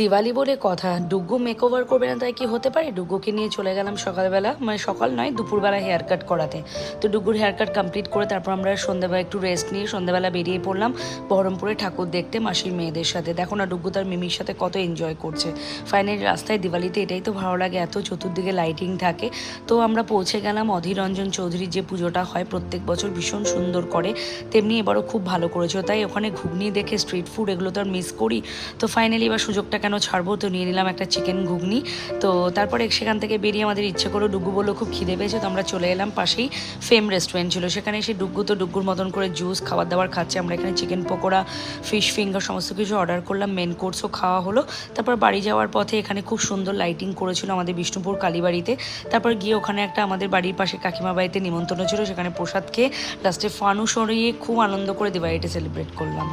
দিওয়ালি বলে কথা, ডুগ্গু মেকওভার করবে না তাই কি হতে পারে। ডুগ্গুকে নিয়ে চলে গেলাম সকালবেলা, মানে সকাল নয় দুপুরবেলা হেয়ার কাট করাতে। তো ডুগ্গুর হেয়ার কাট কমপ্লিট করে তারপর আমরা সন্ধ্যাবেলা একটু রেস্ট নিয়ে সন্ধ্যাবেলা বেরিয়ে পড়লাম বহরমপুরে ঠাকুর দেখতে মাসির মেয়েদের সাথে। দেখো না ডুগ্গু তার মিমির সাথে কত এনজয় করছে। ফাইনালি রাস্তায় দিওয়ালিতে এটাই তো ভালো লাগে, এত চতুর্দিকে লাইটিং থাকে। তো আমরা পৌঁছে গেলাম অধীর রঞ্জন চৌধুরীর যে পুজোটা হয় প্রত্যেক বছর ভীষণ সুন্দর করে, তেমনি এবারও খুব ভালো করেছে। তাই ওখানে ঘুগনি দেখে স্ট্রিট ফুড এগুলো তো আর মিস করি। তো ফাইনালি এবার সুযোগটা কেন ছাড়বো, তো নিয়ে নিলাম একটা চিকেন ঘুগনি। তো তারপরে সেখান থেকে বেরিয়ে আমাদের ইচ্ছে করলো, ডুগ্গু বললো খুব খিদে পেয়েছে, তো আমরা চলে এলাম পাশেই ফেম রেস্টুরেন্ট ছিল, সেখানে এসে ডুগ্গু তো ডুগ্গুর মতন করে জুস খাবার দাবার খাচ্ছে। আমরা এখানে চিকেন পকোড়া, ফিশ ফিঙ্গার সমস্ত কিছু অর্ডার করলাম, মেন কোর্সও খাওয়া হলো। তারপর বাড়ি যাওয়ার পথে এখানে খুব সুন্দর লাইটিং করেছিল আমাদের বিষ্ণুপুর কালীবাড়িতে। তারপর গিয়ে ওখানে একটা আমাদের বাড়ির পাশে কাকিমা বাড়িতে নিমন্ত্রণ ছিল, সেখানে প্রসাদ খেয়ে লাস্টে ফানু সরিয়ে খুব আনন্দ করে দিওয়ালিটা সেলিব্রেট করলাম।